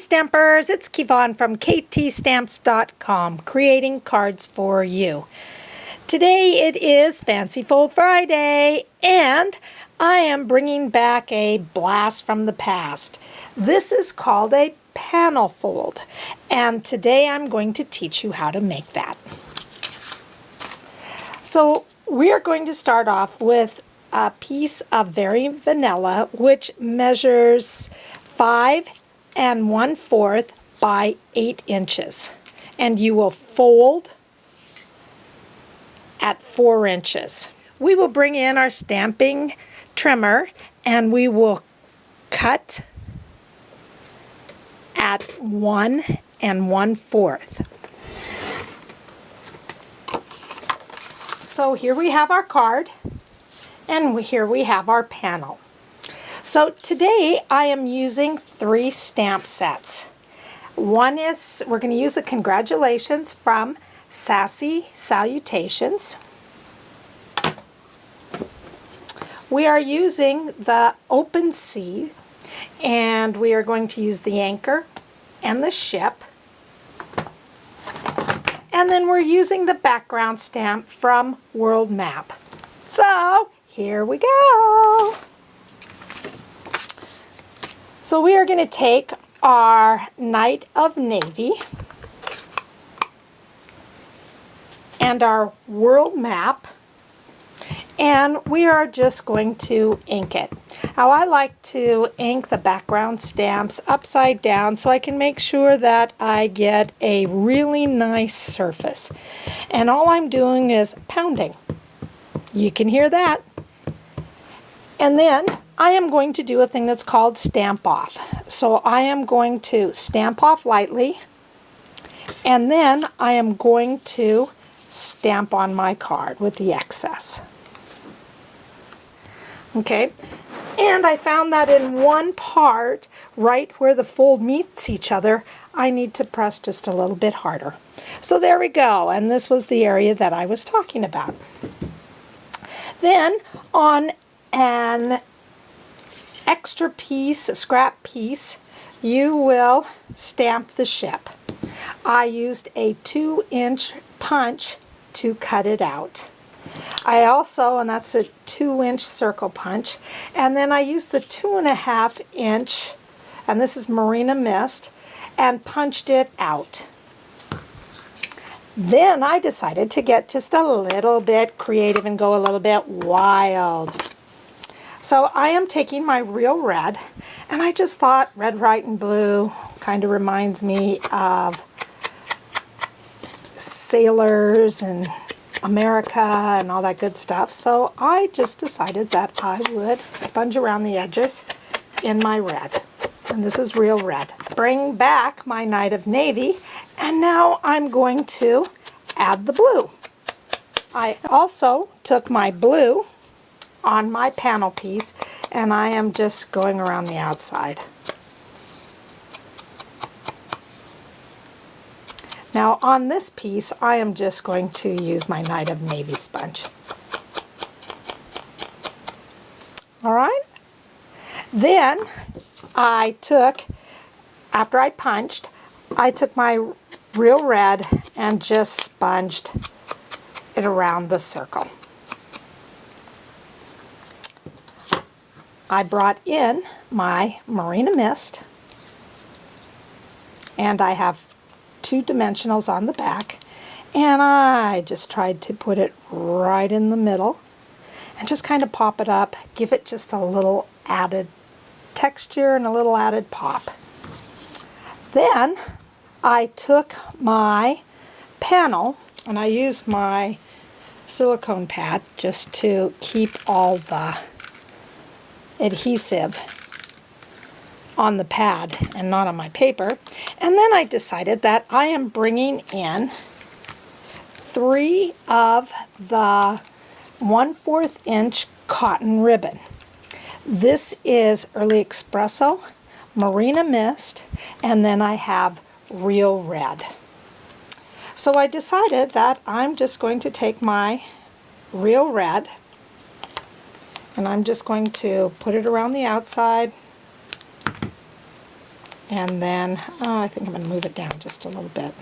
Stampers, it's Kevon from ktstamps.com, creating cards for you. Today it is Fancy Fold Friday, and I am bringing back a blast from the past. This is called a panel fold, and today I'm going to teach you how to make that. So we are going to start off with a piece of Very Vanilla, which measures 5 1/4 by 8 inches, and you will fold at 4 inches. We will bring in our stamping trimmer and we will cut at 1 1/4. So here we have our card, and here we have our panel. So today I am using 3 stamp sets. One is, we're going to use the Congratulations from Sassy Salutations. We are using the Open Sea, and we are going to use the anchor and the ship. And then we're using the background stamp from World Map. So here we go. So we are going to take our Knight of Navy and our World Map, and we are just going to ink it. Now I like to ink the background stamps upside down so I can make sure that I get a really nice surface. And all I'm doing is pounding. You can hear that. And then I am going to do a thing that's called stamp off. So I am going to stamp off lightly, and then I am going to stamp on my card with the excess. Okay, and I found that in one part, right where the fold meets each other, I need to press just a little bit harder. So there we go, and this was the area that I was talking about. Then on an extra piece, a scrap piece, you will stamp the ship. I used a 2-inch punch to cut it out. I also, and that's a 2-inch circle punch, and then I used the 2.5 inch, and this is Marina Mist, and punched it out. Then I decided to get just a little bit creative and go a little bit wild. So I am taking my Real Red, and I just thought red, white, and blue kind of reminds me of sailors and America and all that good stuff. So I just decided that I would sponge around the edges in my red. And this is Real Red. Bring back my Knight of Navy, and now I'm going to add the blue. I also took my blue on my panel piece, and I am just going around the outside. Now on this piece, I am just going to use my Knight of Navy sponge. All right. Then I took, after I punched, I took my Real Red and just sponged it around the circle. I brought in my Marina Mist, and I have 2 dimensionals on the back, and I just tried to put it right in the middle and just kind of pop it up, give it just a little added texture and a little added pop. Then I took my panel, and I used my silicone pad just to keep all the adhesive on the pad and not on my paper. And then I decided that I am bringing in 3 of the 1/4 inch cotton ribbon. This is Early Espresso, Marina Mist, and then I have Real Red. So I decided that I'm just going to take my Real Red, and I'm just going to put it around the outside And then, I think I'm going to move it down just a little bit.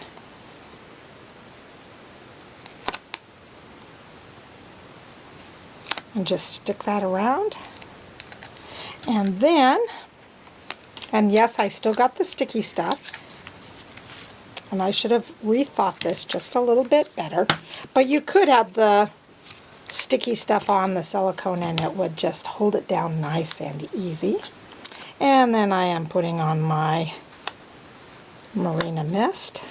And just stick that around. And then, and yes, I still got the sticky stuff. And I should have rethought this just a little bit better. But you could have the sticky stuff on the silicone and it would just hold it down nice and easy. And then I am putting on my Marina Mist.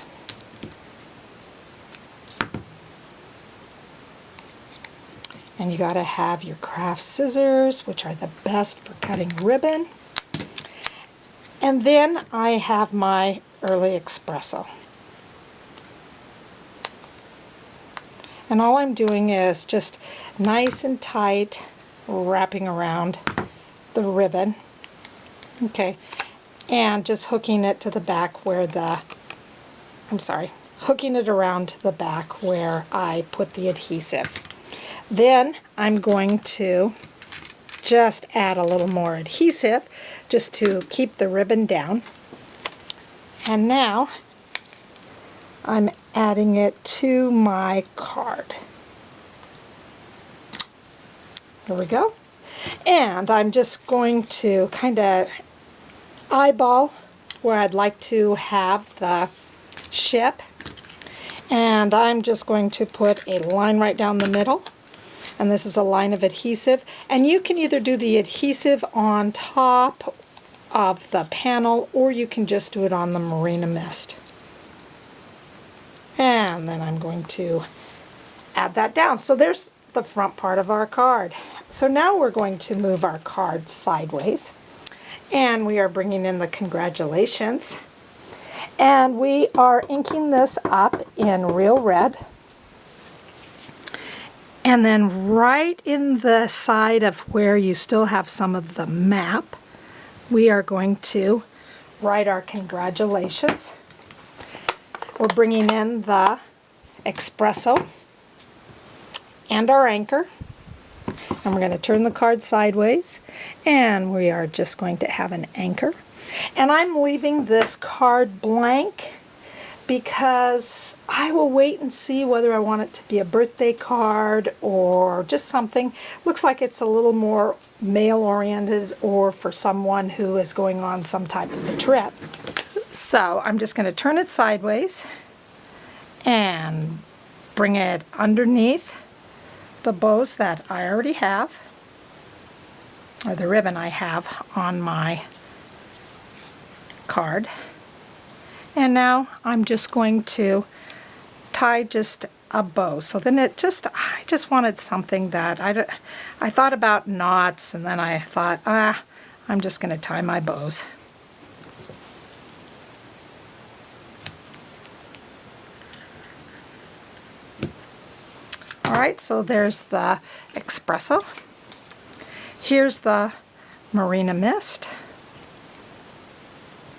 And you gotta have your craft scissors, which are the best for cutting ribbon. And then I have my Early Espresso. And all I'm doing is just nice and tight wrapping around the ribbon. Okay, and just hooking it to the back where hooking it around to the back where I put the adhesive. Then I'm going to just add a little more adhesive just to keep the ribbon down. And now I'm adding it to my card. There we go. And I'm just going to kind of eyeball where I'd like to have the ship. And I'm just going to put a line right down the middle. And this is a line of adhesive. And you can either do the adhesive on top of the panel or you can just do it on the Marina Mist. And then I'm going to add that down. So there's the front part of our card. So now we're going to move our card sideways. And we are bringing in the congratulations. And we are inking this up in Real Red. And then right in the side of where you still have some of the map, we are going to write our congratulations. We're bringing in the espresso and our anchor. And we're going to turn the card sideways. And we are just going to have an anchor. And I'm leaving this card blank because I will wait and see whether I want it to be a birthday card or just something. Looks like it's a little more mail-oriented or for someone who is going on some type of a trip. So I'm just going to turn it sideways and bring it underneath the bows that I already have, or the ribbon I have on my card. And now I'm just going to tie just a bow. So then I just wanted something that I thought about knots, and then I thought, I'm just going to tie my bows. All right, so there's the espresso. Here's the Marina Mist.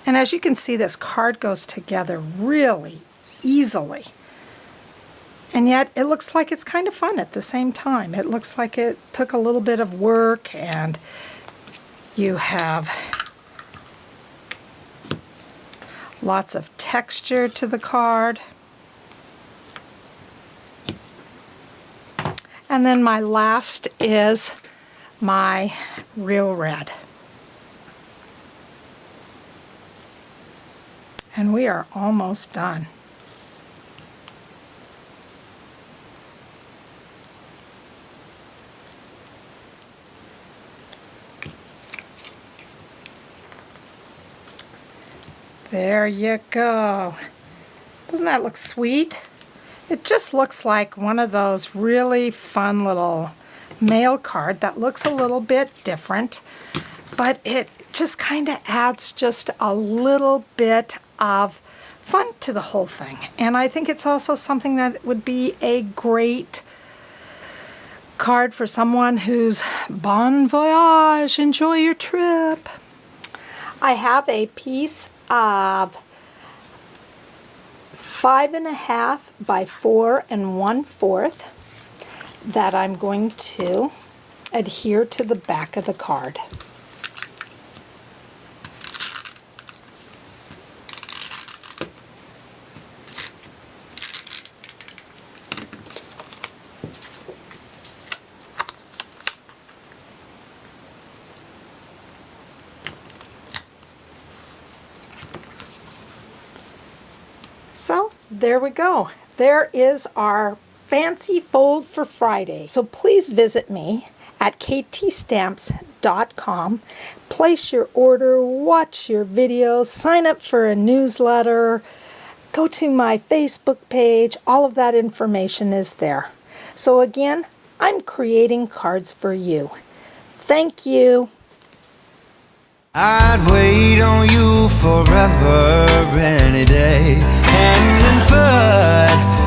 And as you can see, this card goes together really easily. And yet it looks like it's kind of fun at the same time. It looks like it took a little bit of work, and you have lots of texture to the card. And then my last is my Real Red. And we are almost done. There you go. Doesn't that look sweet? It just looks like one of those really fun little mail card that looks a little bit different, but it just kind of adds just a little bit of fun to the whole thing. And I think it's also something that would be a great card for someone who's bon voyage, enjoy your trip. I have a piece of 5.5 by 4 1/4 that I'm going to adhere to the back of the card. So there we go. There is our fancy fold for Friday. So please visit me at ktstamps.com. Place your order, watch your videos, sign up for a newsletter, go to my Facebook page. All of that information is there. So again, I'm creating cards for you. Thank you. I'd wait on you forever, any day, hand in foot.